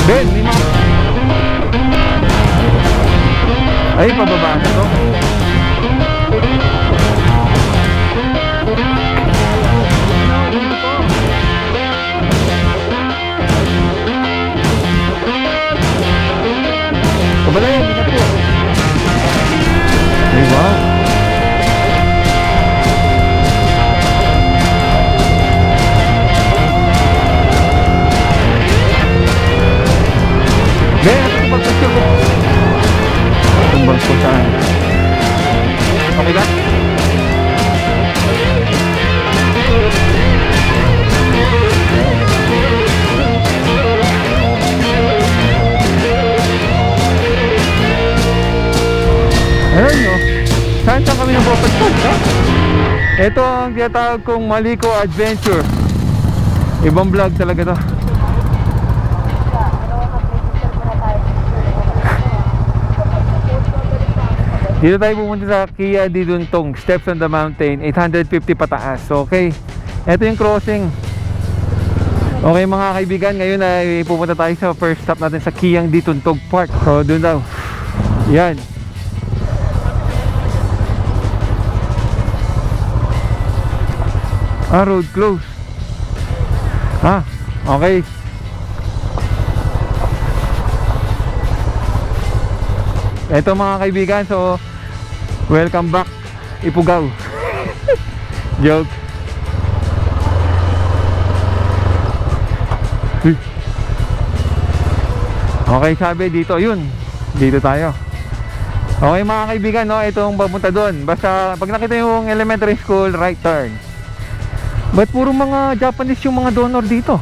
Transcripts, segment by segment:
Ben, may mga... Ay, pababa na to. Kabalay, hindi na po. Ay, wow. Ben, ito pagpasyo ko. Tumbang ko saan. Okay ba? Ayun nyo, saan kami napapagpag, no? Ito ang tinatawag kong Maliko Adventure. Ibang vlog talaga to. Dito tayo pumunta sa Kia Diduntong, Steps on the Mountain, 850 pataas. Okay, ito yung crossing. Okay mga kaibigan, ngayon ay pupunta tayo sa first stop natin sa Kiang Diduntong Park. So doon daw. Yan. Road close. Okay. Ito mga kaibigan, so welcome back Ipugaw. Joke. Okay, sabi dito, yun. Dito tayo. Okay mga kaibigan, no, itong papunta doon. Basta pag nakita yung elementary school, right turn. Ba't puro mga Japanese yung mga donor dito?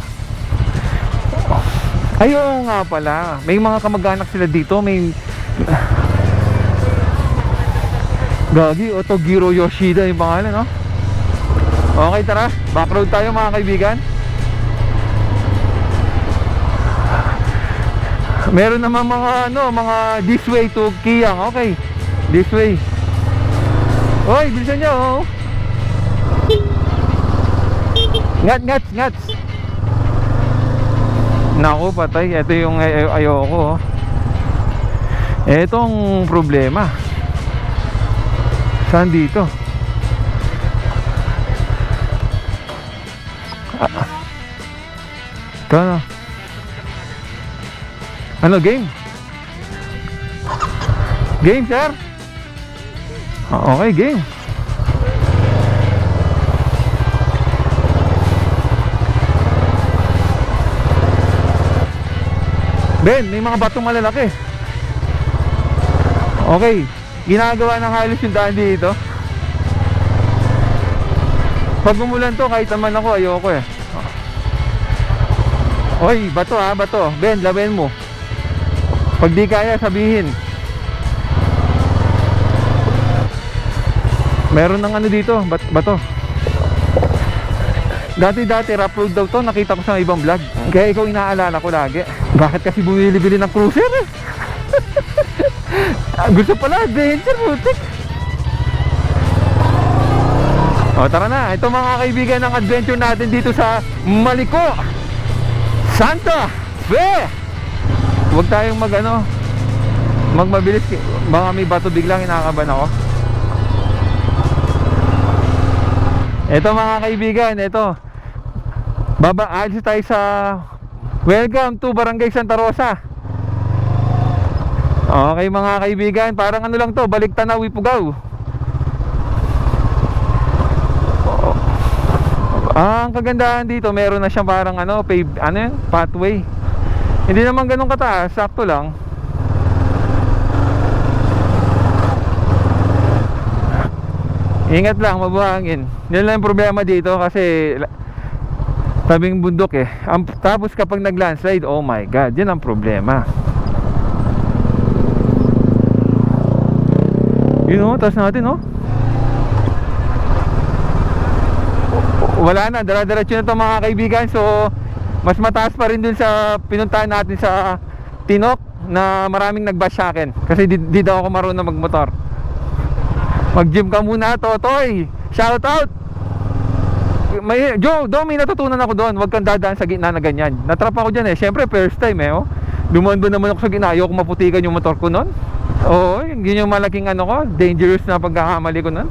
Ayun nga pala, may mga kamag-anak sila dito. May Gagi, Otogiro Yoshida yung pangalan, no? Okay, tara, backroad tayo mga kaibigan. Meron naman mga mga this way to Kiang. Okay, this way. Hoy, bilisan nyo, oh. Ngats. Naku, patay. Ito yung ayoko, oh. Etong problema. Saan dito? Ito ano? Ano, game? Game, sir? Okay, game. Ben, may mga batong malalaki. Okay, ginagawa ng halos yung daan dito. Pag umulan to, kahit naman ako, ayoko eh. Oy, bato ha, bato. Ben, laban mo. Pag di kaya, sabihin. Meron ng ano dito, bato. Dati rough road daw to, nakita ko sa ibang vlog. Kaya ikaw inaalala ko lagi. Bakit kasi bumili-bili ng cruiser eh? Gusto pala, adventure, putik. O tara na, ito mga kaibigan ng adventure natin dito sa Maliko Santa Fe. Huwag tayong magmabilis. Baka may bato biglang, inakaban ako. Ito mga kaibigan, ito alis tayo sa welcome to Barangay Santa Rosa. Okay mga kaibigan, parang ano lang to, balik tanaw Ipugaw. Ang kagandahan dito, meron na siyang parang pathway. Hindi naman ganun kataas, sakto lang. Ingat lang, mabuhangin. Yun lang yung problema dito kasi tabing bundok eh. Tapos kapag nag-landslide, oh my god, yun ang problema. Yun o, taas natin o. Wala na, dala-diretso na ito mga kaibigan. So, mas mataas pa rin dun sa pinuntahan natin sa Tinok na maraming nag-bash sa akin. Kasi di daw ako marunong magmotor. Mag-gym ka muna, Totoy. Shout out. May natutunan ako doon. Huwag kang dadaan sa gitna na ganyan. Natrap ako dyan eh. Siyempre first time eh, oh. Dumaan ba naman ako sa gina, ayoko maputikan yung motor ko nun. Oo, yun yung malaking ano ko, dangerous na pagkakamali ko nun.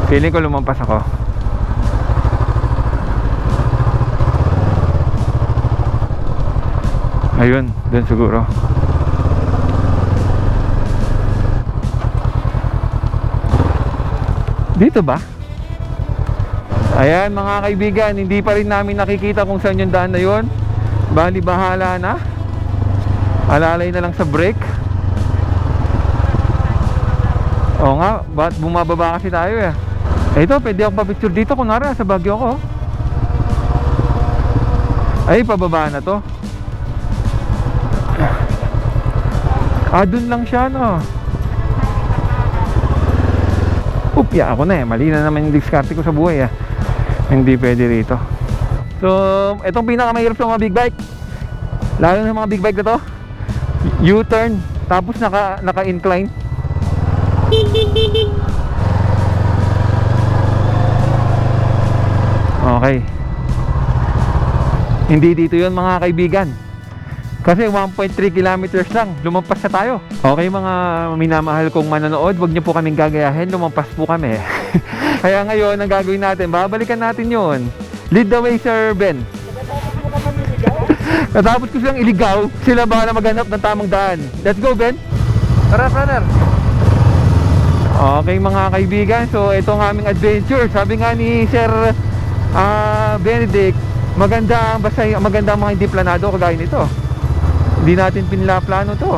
Feeling ko lumampas ako. Ayun, dun siguro. Dito ba? Ayan mga kaibigan, hindi pa rin namin nakikita kung saan yung daan na yun. Bali bahala na. Alalay na lang sa brake. Oo nga, ba't bumababa kasi tayo eh. Ito, pwede akong pa-picture dito. Kunwari, sa Baguio ko. Ay, pababa na to. Dun lang siya, no. Upya ako na eh. Mali na naman yung diskarte ko sa buhay eh. Hindi pwede rito. So, itong pinakamahirap sa mga big bike, lalo na mga big bike na to, U-turn, tapos naka-incline. Okay. Hindi dito yun mga kaibigan. Kasi 1.3 kilometers lang, lumampas na tayo. Okay mga minamahal kong manonood, wag niyo po kaming gagayahin, lumampas po kami. Kaya ngayon, ang gagawin natin, babalikan natin yun. Lead the way, Sir Ben. Natapos ko silang iligaw, sila ba na maghanap ng tamang daan. Let's go, Ben. Tara, runner. Okay mga kaibigan, so ito ang aming adventure. Sabi nga ni Sir Benedict, maganda ang mga hindi planado kagaya nito. Hindi natin pinlaplano to.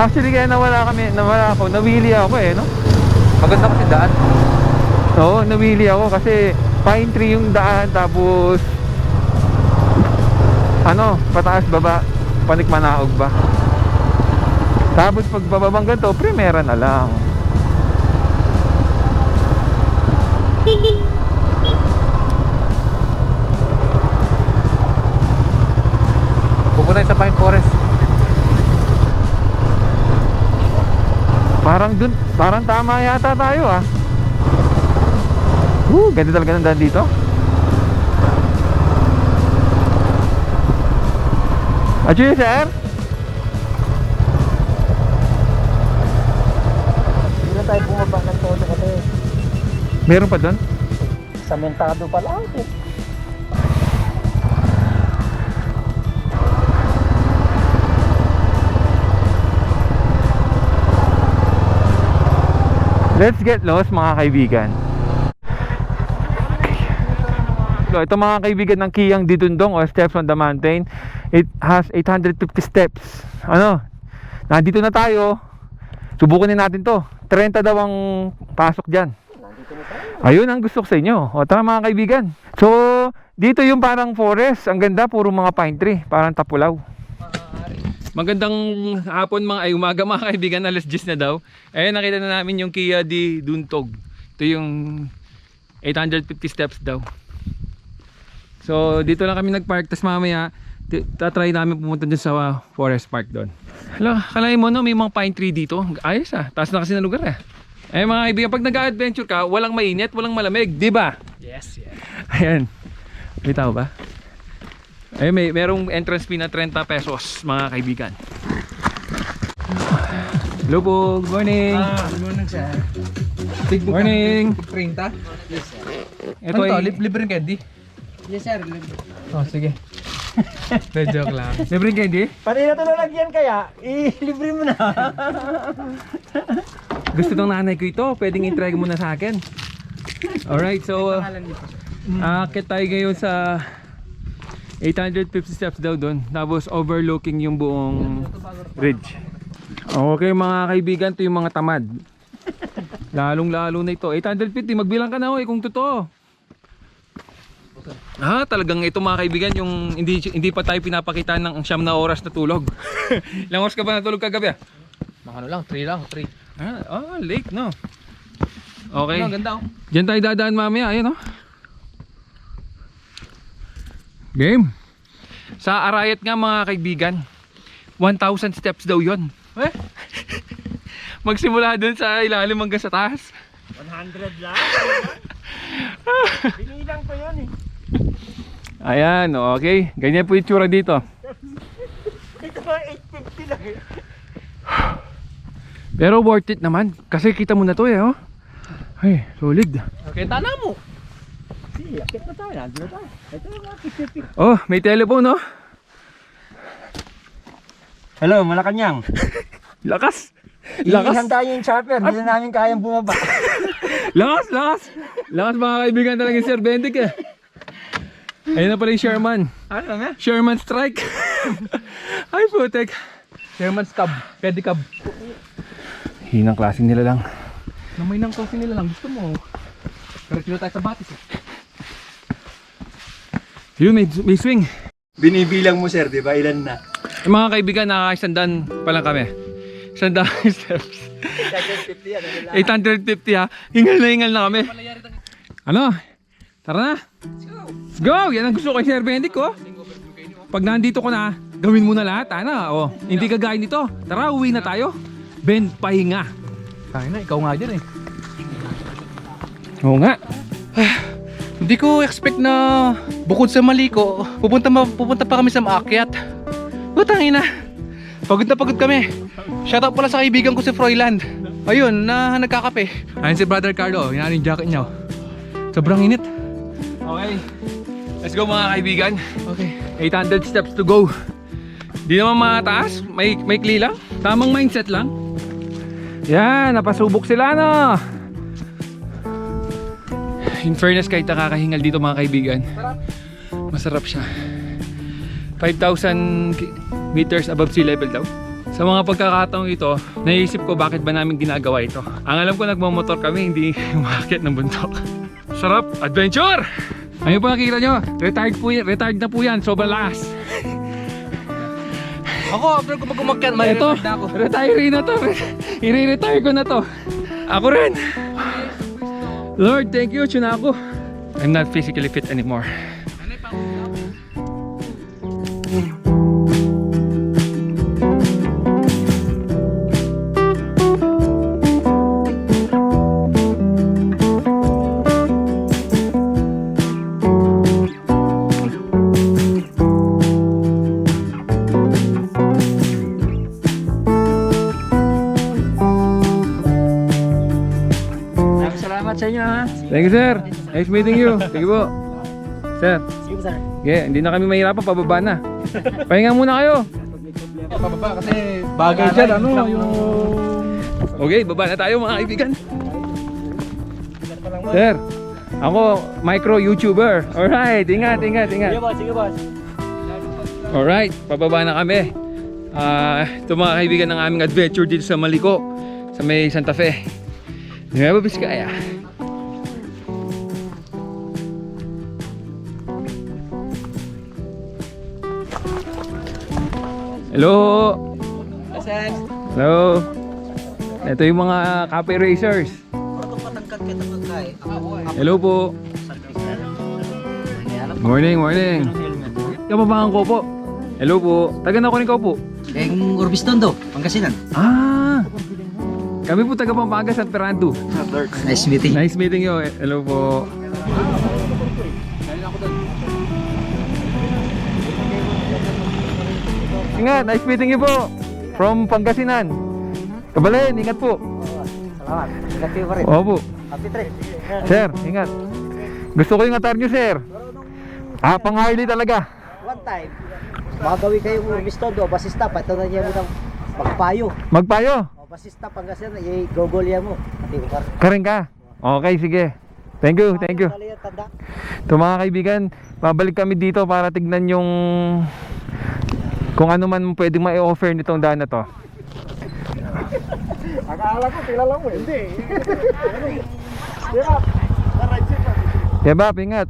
Actually kaya nawala ako, nawili ako eh, no? Maganda kasi daan. Oo, nawili ako kasi pine tree yung daan, tapos ano, pataas baba, panikmanaog ba. Tapos pag bababang ganito, primera na lang. Pupunta sa Pine Forest. Parang tama yata tayo ah. Ganda talaga ng daan dito. Achoo, sir? Hindi na tayo bumaba ng todo kasi Meron pa doon? samentado pa lang eh. Let's get lost mga kaibigan. So, ito mga kaibigan ng Kiyang Didundong o Steps on the Mountain. It has 850 steps. Ano? Nandito na tayo. Subukan din natin to. 30 daw ang pasok dyan. Ayun ang gusto ko sa inyo. O tara mga kaibigan. So, dito yung parang forest. Ang ganda, puro mga pine tree. Parang tapulaw. Magandang hapon umaga mga kaibigan, alas 10 na daw. Ayun, nakita na namin yung Kia di Duntog. Ito yung 850 steps daw. So dito lang kami nagpark, tas mamaya tatry namin pumunta dun sa forest park doon. Hala, kalahin mo no, may mga pine tree dito. Ayos ah, taas na kasi na lugar eh. Mga kaibigan, pag nag-adventure ka, walang mainit, walang malamig, di ba? Yes, yes. Ayan, may tao ba? Merong entrance fee na 30 pesos mga kaibigan. Hello po, good morning. Good morning, sir. Good morning. 30? Yes, sir. Ito ay Libre candy? Yes, sir. Oh, sige. Joke lang. libreng candy. Pati na ito nalagyan kaya, i-libre mo na. Gusto ng nanay ko ito, pwedeng i-try mo na sa akin. Alright, so akit tayo ngayon sa 850 steps daw doon, tapos overlooking yung buong ridge. Okay mga kaibigan, ito yung mga tamad. Lalong lalo na ito. 850, magbilang ka na kung totoo. Talagang ito mga kaibigan, yung hindi pa tayo pinapakita ng 9 na oras na tulog. Ilang oras ka ba natulog kagabi? Mga ano lang, 3 lang, 3. Late no. Okay. Ano, ganda oh. Diyan tayo dadaan mamaya, ayun oh. Game. Sa Arayat nga mga kaibigan, 1,000 steps daw yon. Magsimula dun sa ilalim hanggang sa taas. 100 lang. Binilang ko yun eh. Ayan, okay. Ganyan po yung tsura dito. Ito ba 850 lang eh. Pero worth it naman. Kasi kita mo na to oh. Ay, solid. Okay, tana mo. Sige, akit na tayo. Nandun na tayo. Ito yung mga 50. Oh, may telephone oh. Hello, Malacanang. Lakas. Lakas. Ihanda yung chopper. Hindi na namin kayang bumaba. Lakas mga kaibigan talaga yung Sir Bendick eh. Ayun na pala yung Sherman. Ano na? Sherman strike. Ay putek. Sherman's Cub, pedicab. Hinang klase nila lang. Namay ng kasi nila lang, gusto mo. Pero sila tayo sa batis eh. Yun, may swing. Binibilang mo sir, di ba? Ilan na? Yung mga kaibigan, nakakaisandan pa lang kami. 100 steps. 850 yan. 850 ha. Hingal na kami. Ano? Tara na. Let's go! Yan ang gusto ko kay Sir Bendick oh. Pag nandito ko na, gawin mo na lahat. Oh, hindi kagaya nito. Tara, uwi na tayo. Ben, pahinga. Kaya na, ikaw nga dyan eh. Oo nga. Hindi ko expect na bukod sa Maliko, pupunta pa kami sa Maakyat. Putangin na. Pagod na pagod kami. Shoutout pala sa kaibigan ko si Froyland. Ayun, nagkakape. Ayun si Brother Carlo, yan yung jacket niya. Sobrang init. Okay. Let's go mga kaibigan. Okay. 800 steps to go. Di naman mataas, may kli lang. Tamang mindset lang. Yan, napasubok sila no. In fairness, kahit nakakahingal dito mga kaibigan, masarap siya. 5,000 meters above sea level daw. Sa mga pagkakataong ito, naisip ko bakit ba namin ginagawa ito. Ang alam ko nagmamotor kami, hindi umakyat ng bundok. Sarap! Adventure! Ayun po nakikita nyo, retired na po yan, sobrang lakas. Ako, after ko mag-umakyat, may Ito, retired na ako. retiree na to. I-retire ko na to. Ako rin. Lord, thank you, Chunako. I'm not physically fit anymore. Salamat sa inyo ha. Thank you, sir. Nice meeting you. Sige po. Sir, Sige sir. okay, hindi na kami mahirapan, pababa na. Pahinga muna kayo. Pababa kasi bagay dyan, ano, yung... Okay, baba na tayo mga kaibigan. Sir, ako micro YouTuber. Alright, ingat. Sige boss. Alright, pababa na kami. Ito mga kaibigan ng aming adventure dito sa Maliko, sa may Santa Fe, Nueva Vizcaya. Hello. Hello. Ito yung mga cafe racers. Hello po. Morning. Kababangan ko po. Hello po. Taga na ko rin ko po. Yung Urbistondo, Pangasinan. Kami po taga Pampanga, San Fernando. Nice meeting. Nice meeting you. Hello po. Ingat, nice meeting you po. From Pangasinan. Kabalayan, ingat po. Salamat. Ingat kayo pa rin. Opo. Happy trip. Sir, ingat. Gusto ko yung atar nyo, sir. Pang Harley talaga. One time, magawi kayo Urbistondo, basista, patunan niya mo ng pagpayo. Magpayo. O basista, Pangasinan, i-google yan mo. Pati ko par. Karen ka. Okay, sige. Thank you. Tanda. Ito mga kaibigan, babalik kami dito para tignan yung kung ano man pwedeng ma-offer nitong daan na to. Akala ko, kilala mo. Hindi. Kaya ba, ingat.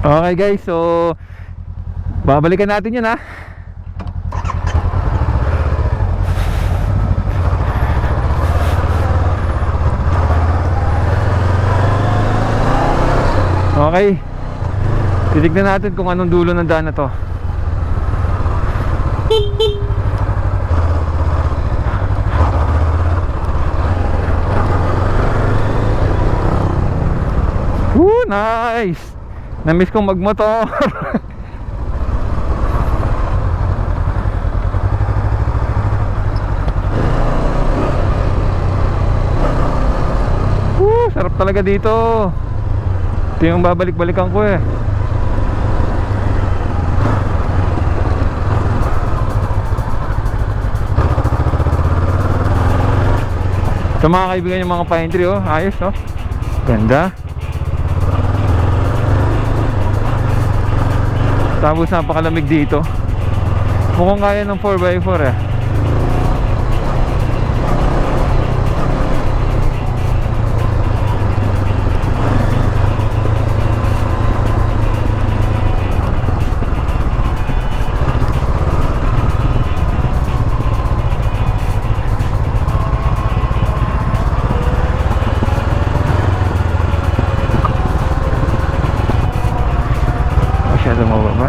Okay guys, so babalikan natin yun ha. Okay, titignan natin kung anong dulo ng daan na to. Woo, nice! Namiss kong magmotor. Woo, sarap talaga dito. Ito yung babalik-balikan ko eh. Ito mga kaibigan, yung mga pine tree oh. Ayos oh. Ganda. Tapos napakalamig dito. Mukhang kaya ng 4x4 eh. Masyado mababa.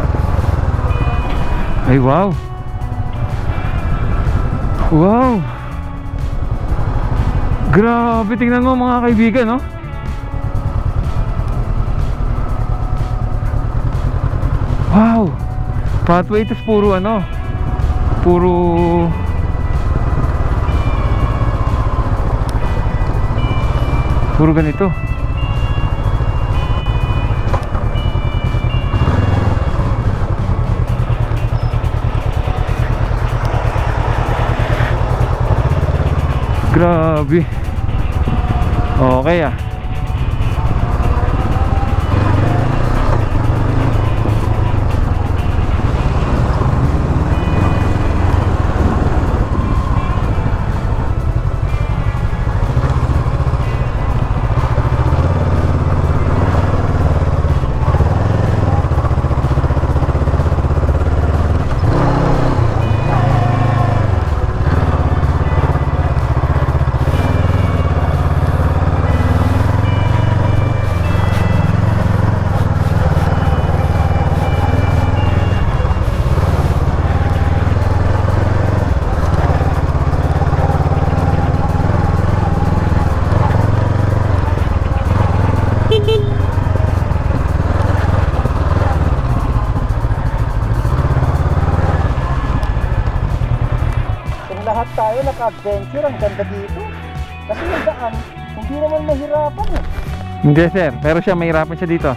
Ay wow. Wow. Grabe, tingnan mo mga kaibigan no. Wow. Pathway, ito puro ano, puro ganito. Grabe. Okay ah. Lahat tayo naka-adventure, ang ganda dito. Kasi yung daan, hindi naman mahirapan eh. Hindi sir, pero siya mahirapan siya dito.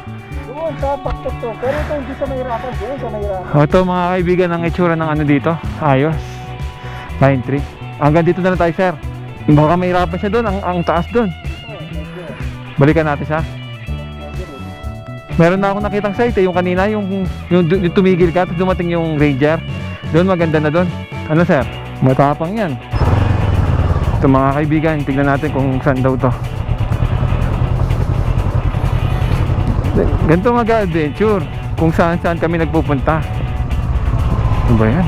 Doon sa baktot to. Pero ito hindi sa mahirapan, doon sa mahirapan. O ito mga kaibigan, ang itsura ng ano dito. Ayos. Pine tree. Hanggang dito na lang tayo sir. Baka mahirapan siya doon, ang taas doon. Balikan natin siya. Meron na akong nakitang site eh, yung kanina, yung tumigil ka, tapos dumating yung ranger. Doon maganda na doon. Ano sir? Matapang yan. Ito mga kaibigan, tignan natin kung saan daw to. Ganito mag-adventure, kung saan kami nagpupunta. Ano ba yan?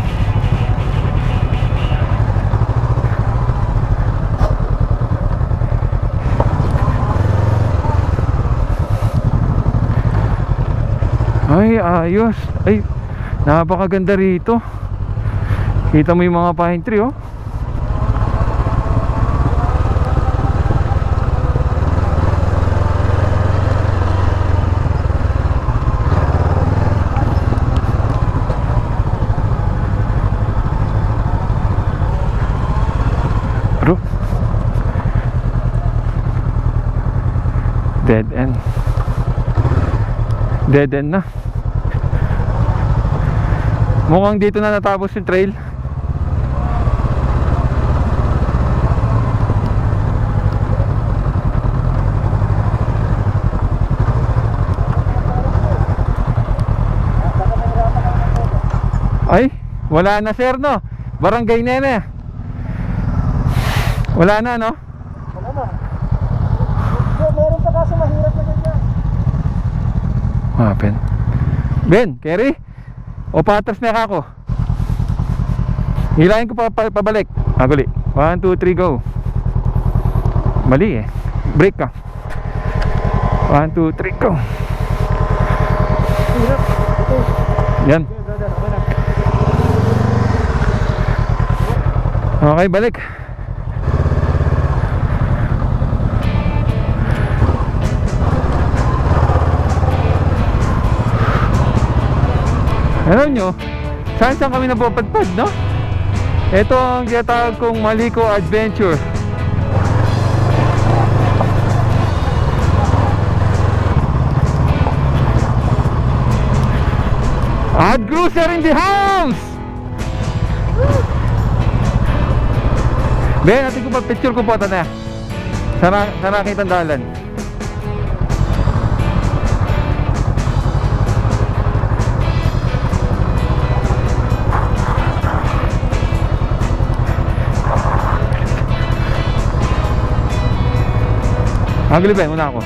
Ay, ayos. Ay, napakaganda rito. Kita mo yung mga pine tree oh. Bro, dead end. Dead end na. Mukhang dito na natapos yung trail. Ay, wala na sir no. Barangay Nene. Wala na no. Wala na. Meron pa kaso mahirap na ganyan. What happened? Ben, Kerry? O patras na ako. Hilahin ko pabalik. Aguli. 1, 2, 3, go. Mali eh. Break ka. 1, 2, 3, go. Hirap. Ito. Yan. Okay, brother. Okay na. Okay, balik. Alam nyo, saan kami napapadpad, no? Ito ang tinatawag kong Maliko Adventure. Ad Cruiser in the house! Ben, natin ko pa picture ko po ito na. Sana nakita ang dalan. Agli Ben, una ako.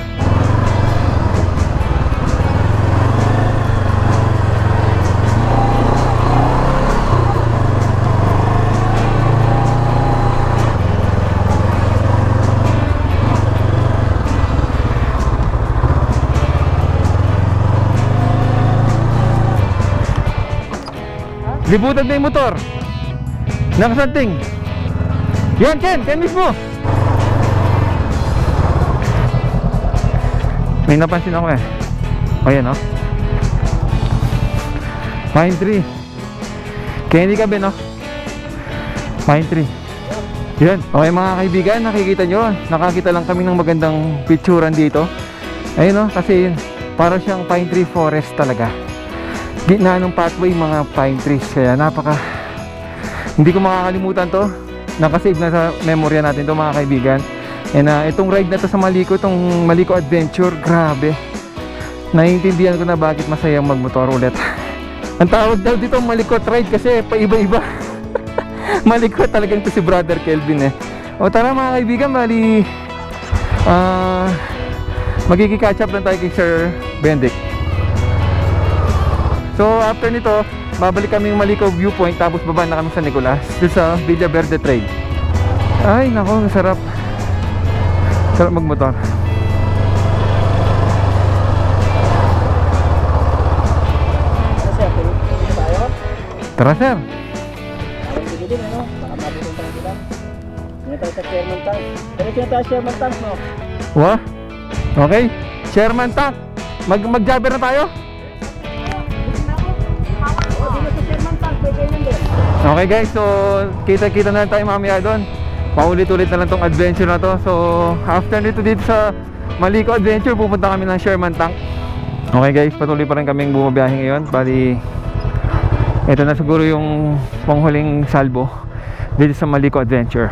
Libutan na yung motor. Nakasanting. Yan, Ken mismo. May napansin ako eh. O yan o. Pine tree. Kaya hindi ka Ben o. Pine tree. Yan. Okay mga kaibigan, nakikita nyo. Nakakita lang kami ng magandang picturean dito. Ayun o, kasi para siyang pine tree forest talaga. Gitna ng pathway mga pine trees. Kaya napaka hindi ko makakalimutan to. Nakasave na sa memorya natin to mga kaibigan. And itong ride na to sa Maliko, itong Maliko Adventure, grabe. Naiintindihan ko na bakit masayang magmotor ulit. Ang tawag daw dito Malikot ride kasi paiba-iba. Malikot talagang to si Brother Kelvin eh. O tara mga kaibigan, bali magkiki-catch up lang tayo kay Sir Bendick. So after nito, babalik kami yung Maliko viewpoint, tapos baba na kami sa Nicolas, doon sa Villa Verde Trail. Ay nako, sarap. Sarap magmotor. Sir, pwede tayo? Tara sir. Ayun din ano? Baka mabutong tayo sila. Hindi tayo sa Sherman Tank. Pero kaya tayo Sherman Tank, no? Wa? Okay. Sherman Tank. Mag-jabber na tayo? Oo, dito sa Sherman Tank. Pwede yun din. Okay guys, so kita-kita na lang tayo mamaya doon. Paulit-ulit na lang tong adventure na to. So after nito dito sa Maliko Adventure, pupunta kami ng Sherman Tank. Okay guys, patuloy pa rin kaming bumabiyahe ngayon. Bali, ito na siguro yung panghuling salbo dito sa Maliko Adventure.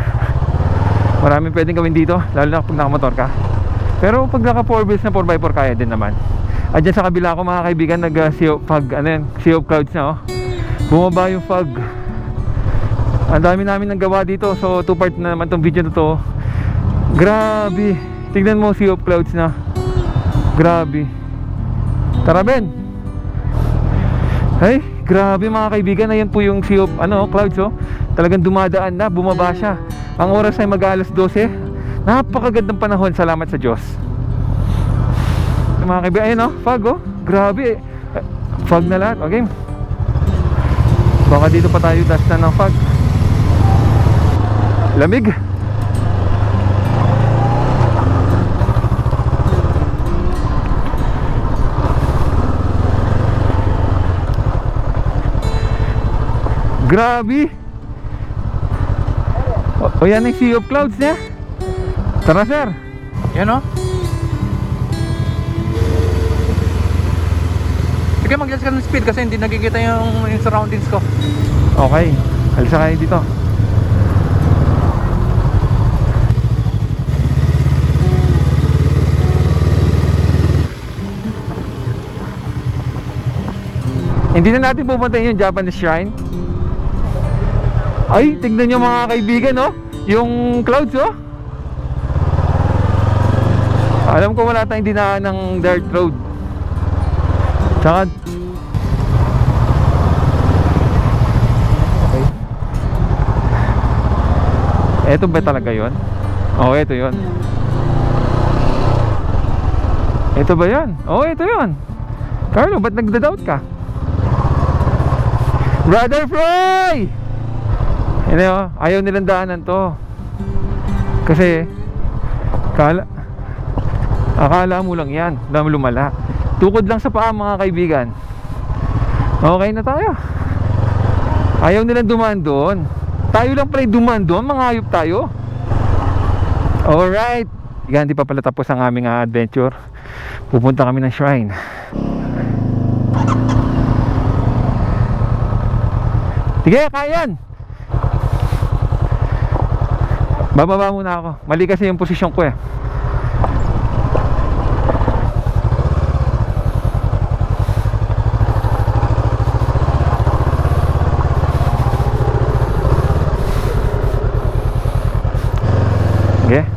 Maraming pwedeng gawin dito, lalo na pag nakamotor ka. Pero pag naka 4 wheels na 4x4 kaya din naman. At dyan sa kabila ko mga kaibigan, sea of clouds na oh. Bumaba yung fog. Ang dami namin nang gawa dito. So 2 part na naman tong video na to. Grabe. Tignan mo, sea of clouds na. Grabe. Tara Ben. Ay, grabe mga kaibigan. Ayan po yung sea of clouds oh. Talagang dumadaan na, bumaba siya. Ang oras ay mag-alas 12. Napakagandang panahon, salamat sa Diyos. Mga kaibigan, ayun oh, fog oh. Grabe. Fog na lahat, okay. Baka dito pa tayo dust na ng fog. Lamig. Grabe. O yan yung sea of clouds niya. Tara sir. Yan o. Sige, mag-adjust ka ng speed kasi hindi nakikita yung surroundings ko. Okay, alisa kayo dito. Hindi na natin pupuntahin yung Japanese shrine. Ay, tignan nyo mga kaibigan oh. Yung clouds oh. Alam ko wala tayong dinaan ng dirt road. Tsaka Eto ba talaga yon? Oo, ito yon. Ito ba yan? Oo, ito yon. Carlo, ba't nagda-doubt ka? Brother Froy! Ayaw nilang daanan to. Kasi akala mo lang yan, lumala. Tukod lang sa paa mga kaibigan. Okay na tayo. Ayaw nilang dumaan doon. Tayo lang pala dumaan doon, mga hayop tayo. Alright. Yan, di pa pala tapos ang aming adventure. Pupunta kami ng shrine. Sige, kaya yan. Bababa muna ako. Mali kasi yung posisyon ko eh. Okay.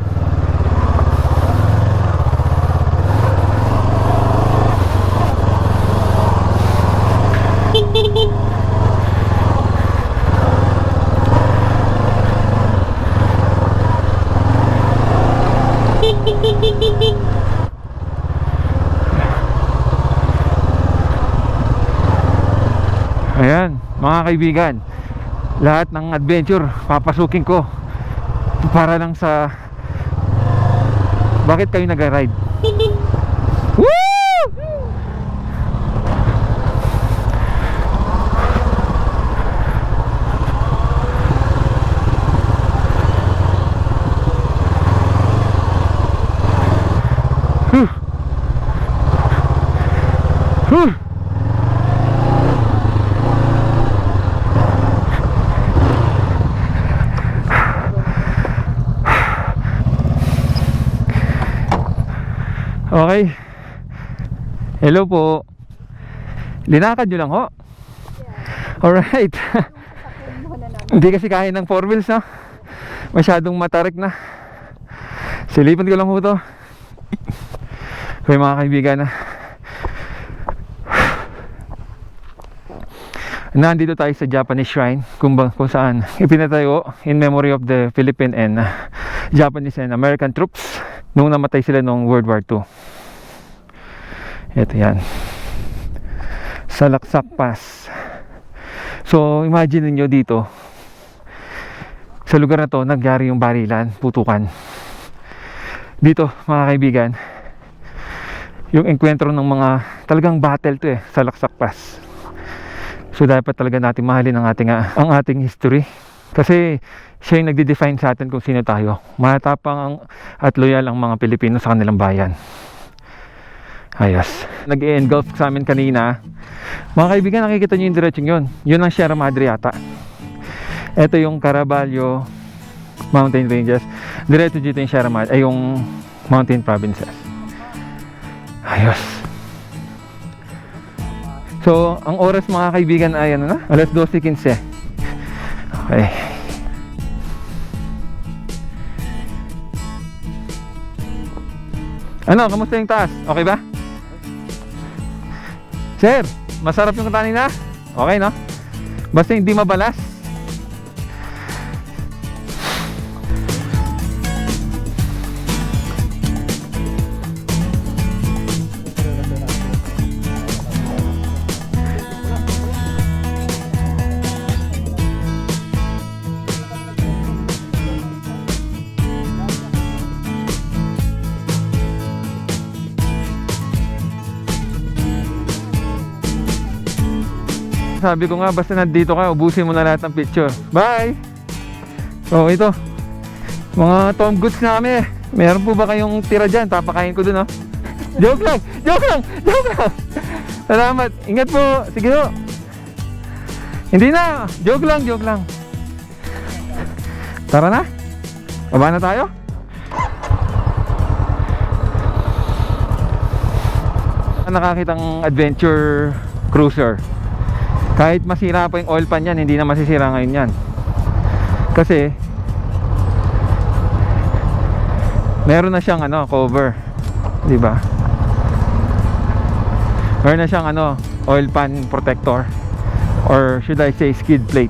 Ayan, mga kaibigan, lahat ng adventure papasukin ko para lang sa bakit kayo nag-ride. Woo! Okay. Hello po. Linakad nyo lang ho. Alright. Hindi kasi kaya ng 4 wheels, no? Masyadong matarik na. Silipan ko lang ho to. Okay mga kaibigan, nandito tayo sa Japanese shrine kung saan ipinatayo in memory of the Philippine and Japanese and American troops nung namatay sila noong World War II. Ito yan, Salaksak Pass. So imagine niyo dito sa lugar na to nagyari yung barilan, putukan. Dito mga kaibigan, yung enkwentro ng mga talagang battle to eh, Salaksak Pass. So dapat talaga natin mahalin ang ating history. Kasi siya yung nagde-define sa atin kung sino tayo. Matapang at loyal ang mga Pilipino sa kanilang bayan. Ayos. Nag-engulf sa amin kanina. Mga kaibigan, nakikita nyo yung diretsyon yun. Yun ang Sierra Madre yata. Ito yung Caraballo Mountain Ranges. Diretso dito yung Sierra Madre, ay yung Mountain Provinces. Ayos. So, ang oras mga kaibigan ay ano na? Alas 12:15. Okay. Ano, kamusta yung taas? Okay ba? Sir, masarap yung kanina? Okay, no? Basta hindi mabalas. Sabi ko nga, basta nandito ka, ubusin mo na lahat ng picture. Bye! So ito, mga Tom Goods na kami. Meron po ba kayong tira dyan? Papakain ko dun, oh. Joke lang! Joke lang! Joke lang! Salamat! Ingat po! Sige po! Hindi na! Joke lang! Joke lang! Tara na! Baba na tayo! Nakakitang adventure cruiser. Kahit masira pa yung oil pan yan, hindi na masisira ngayon yan. Kasi meron na siyang cover, di ba? Meron na siyang oil pan protector, or should I say skid plate.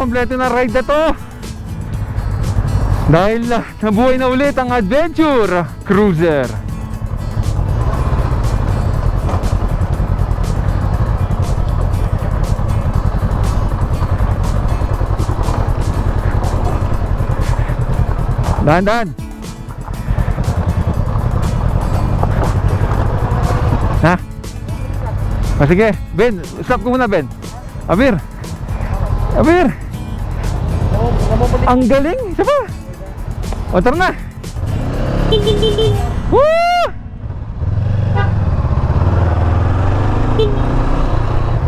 kompleto na ride na to. Dahil nabuhay na ulit ang Adventure Cruiser. Dahan-dahan. Ha? O sige, Ben, stop ko muna, Ben. Abir. Abir. Ang galing, isa pa. O, tara na. Woo!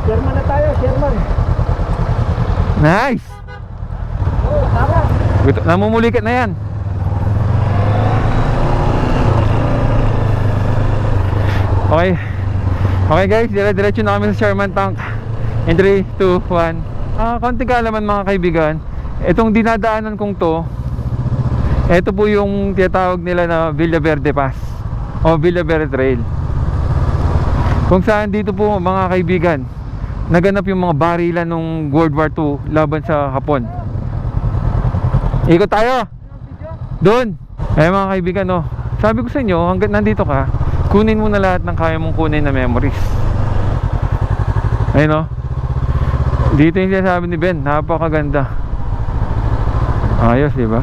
Sherman na tayo, Sherman. Nice. Oo, tara. Namumulikat na yan. Okay. Okay guys, dire-diretso na kami sa Sherman Tank. In 3, 2, 1. Konting kaalaman mga kaibigan. Itong dinadaanan kong to, ito po yung tinatawag nila na Villa Verde Pass o Villa Verde Trail. Kung saan dito po mga kaibigan, naganap yung mga barilan nung World War II laban sa Hapon. Ikot tayo doon. Eh mga kaibigan, no, sabi ko sa inyo, hanggat nandito ka, kunin mo na lahat ng kaya mong kunin na memories. Ayun, no. Dito yung sinasabi ni Ben, napakaganda. Ayos, di ba?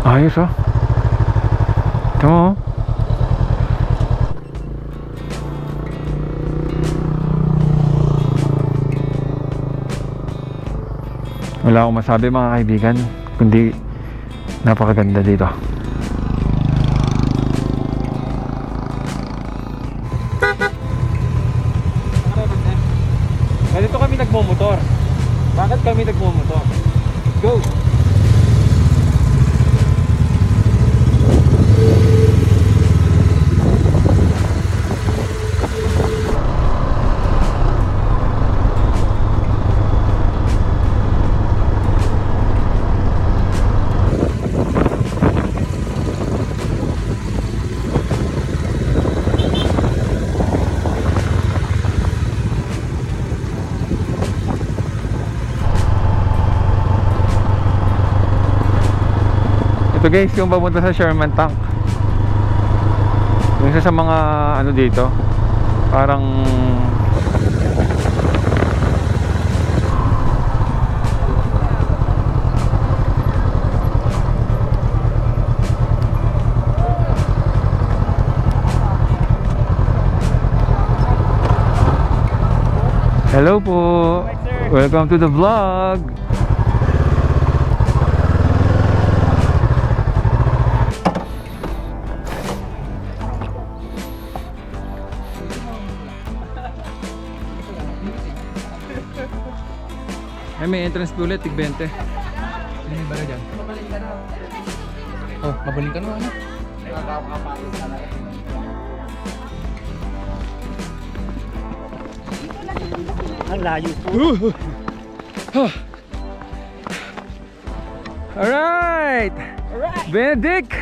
Ayos, oh. Ito mo, oh. Wala akong masabi mga kaibigan, kundi napakaganda dito. Ganito kami nagmomotor. Bakit kami nagmomotor? Go! Ito guys, yung papunta sa Sherman Tank. Yung isa sa mga ano dito, parang hello po. Welcome to the vlog. Ay, may entrance fee ulit, tig 20. Ano yung bala dyan? Oh, mabaling ka na ano? Ang layo po. Alright! Alright. Benedict!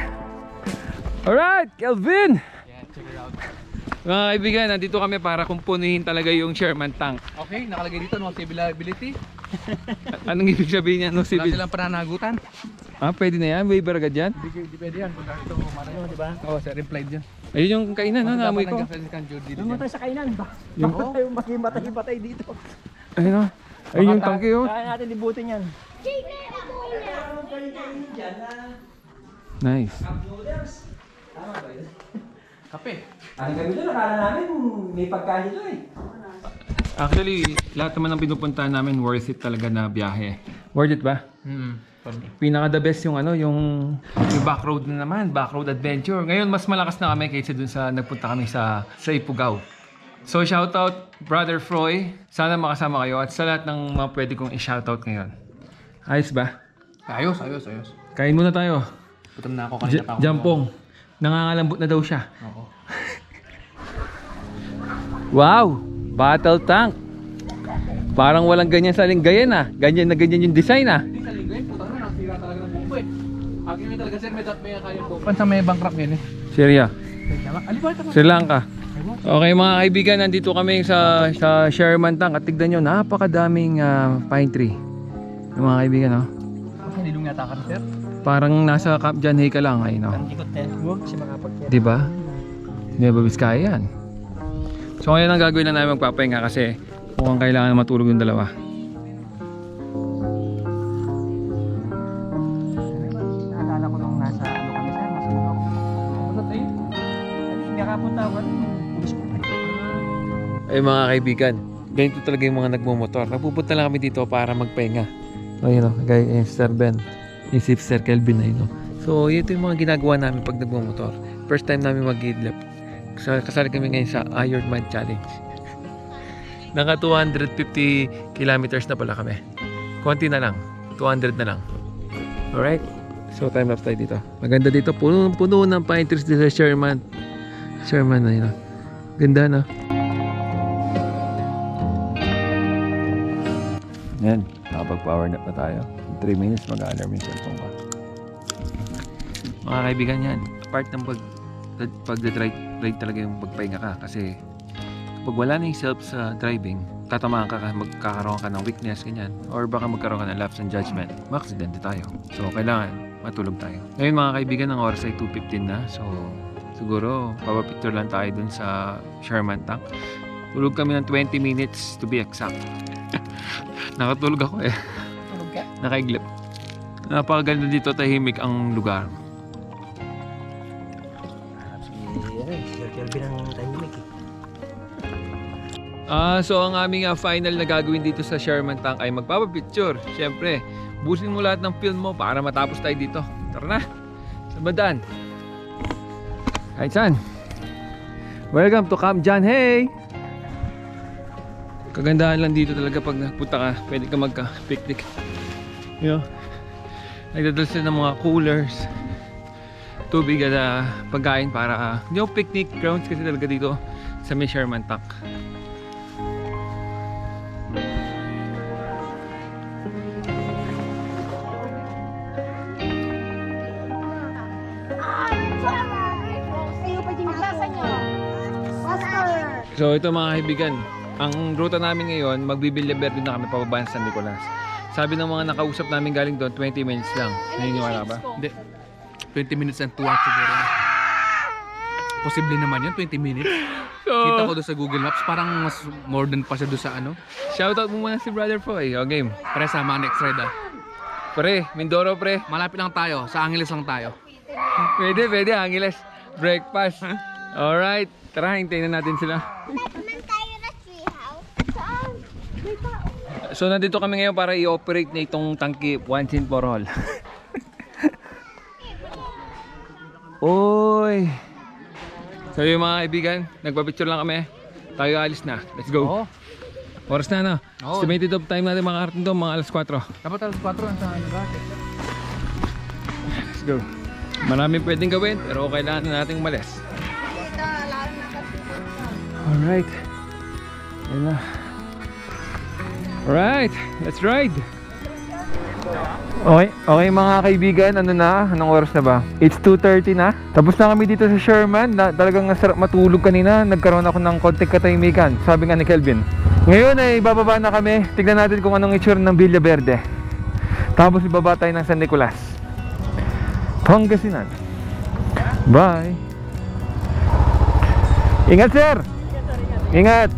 Alright, Kelvin! Yeah, check it out. Mga kaibigan, nandito kami para kumpunihin talaga yung Sherman Tank. Okay, nakalagay dito no civility. Anong ibig sabihin niya? No Wala civil? silang pananagutan. Ah, pwede na yan? Waiver agad yan? Hindi pwede yan. Kung ito kumara Ano, di ba? Oo, sir, implied yun. Ayun yung kainan, no? Naamoy ko. Doon mo tayo sa kainan ba? Baka tayo makimatay-matay dito. Ayun, no? Ayun yung tangke, oh. Kaya natin libutin yan. Nice. Kape. Ang gabi doon, akala namin may pagkain doon eh. Actually, lahat naman ng pinupuntahan namin worth it talaga na biyahe. Worth it ba? Pinaka the best yung ano, yung backroad na naman, backroad adventure. Ngayon mas malakas na kami kaysa dun sa nagpunta kami sa Ifugao. So shoutout Brother Froy, sana makasama kayo at sa lahat ng mga pwede kong i-shoutout ngayon. Ayos ba? Ayos. Kain muna tayo. Putam na ako kanina pa ako. Jampong. Nangangalambot na daw siya. Oo. Wow! Battle tank. Parang walang ganyan sa Lingayen ah. Ganyan na ganyan yung design ah. Hindi sa linggo putang na, nasira talaga ng bumbo eh. Akin may talaga sir, may kayang bumbo. Pan sa may bankrupt yun eh. Syria. Alibay ka Sri Lanka. Okay mga kaibigan, nandito kami sa Sherman Tank at tignan nyo, napakadaming pine tree. Yung mga kaibigan, no? Nilong yata ka, sir. Parang nasa Camp John Hay ka lang, ay no? Ikot na yan. Huwag siya makapag-care. Diba? Nueva Vizcaya yan. So ngayon ang gagawin na namin magpapahinga kasi mukhang kailangan na matulog yung dalawa. Naalala ko nung nasa ano kami, sir. Masunod ako. Masunod tayo. Hindi nakapunta ako. Ay mga kaibigan, ganito talaga yung mga nagmumotor. Napupunta lang kami dito para magpahinga. Ayun o, yung Sir Ben, yung si Sir Kelvin na yun. So ito yung mga ginagawa namin pag nagmumotor. First time namin mag-idlip. Kasali kami ngayon sa Ironman Challenge. Naka 250 kilometers na pala kami. Konti na lang, 200 na lang. Alright, so time lapse tayo dito. Maganda dito, puno ng pine trees dito sa Sherman. Sherman na yun. Ganda na. Yan, nakapag-power nap na tayo. 3 minutes mag-alarm yung cellphone ko. Mga kaibigan yan, part ng pag-ride talaga yung pagpahinga ka. Kasi kapag wala na yung self sa driving, tatamaan ka, magkakaroon ka ng weakness, ganyan. Or baka magkaroon ka ng lapse in judgment. Ma-accidente tayo. So, kailangan matulog tayo. Ngayon mga kaibigan, ang oras ay 2:15 na. So, siguro, papapicture lang tayo dun sa Sherman Tank. Tulog kami ng 20 minutes to be exact. Nakatulog ako eh. Tulog ka? Nakaiglip. Napakaganda dito, tahimik ang lugar. Sir Kelvin ang tahimik eh. So ang aming final na gagawin dito sa Sherman Tank ay magpapapicture. Siyempre, busin mo lahat ng film mo para matapos tayo dito. Tara na! Sa badan! Kahit saan! Welcome to Camp John Hay! Kagandahan lang dito talaga pag napunta ka, pwede ka magka-picnic. You know, nagdadala sila ng mga coolers, tubig at pagkain para yung picnic grounds kasi talaga dito sa may Sherman Tank. So ito mga kaibigan, ang ruta namin ngayon, magbibilyaberde na kami pababa sa San Nicolas. Sabi ng mga nakausap namin galing doon, 20 minutes lang. Naniniwala ba? Hindi. 20 minutes and 2 hours siguro. Posible naman yun, 20 minutes. Kita ko doon sa Google Maps, parang mas more than pa siya doon sa ano. Shoutout mo muna si Brother Foy. O game. Pre, sama next ride ah. Pre, Mindoro pre. Malapit lang tayo, sa Angeles lang tayo. Pwede, Angeles. Breakfast. Alright, tara, hintayin na natin sila. So nandito kami ngayon para i-operate na itong tangki once and for all. Oy! So yung mga kaibigan, nagpapicture lang kami. Tayo alis na. Let's go. Oo. Oras na no? Oo. Estimated of time natin makakarating doon mga alas 4. Dapat alas 4 sa ano ba? Let's go. Maraming pwedeng gawin pero kailangan na nating umalis. Alright. Ayan na. Alright, let's ride. Okay mga kaibigan, ano na? Anong oras na ba? It's 2:30 na. Tapos na kami dito sa Sherman. Talagang nasarap matulog kanina. Nagkaroon ako ng konting katahimikan. Sabi nga ni Kelvin. Ngayon ay bababa na kami. Tignan natin kung anong itsura ng Villaverde. Tapos ibaba tayo ng San Nicolas, Pangasinan. Bye. Ingat sir. Ingat.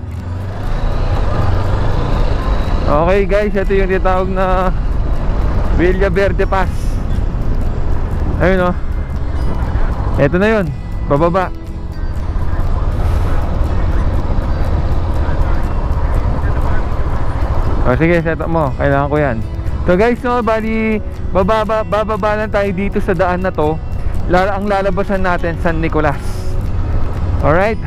Okay guys, ito yung tinatawag na Villaverde Pass. Ayun o. Ito na yun. Bababa. O sige, set up mo. Kailangan ko yan. So guys, no, bali bababa lang tayo dito sa daan na to. Ang lalabasan natin San Nicolas. Alright.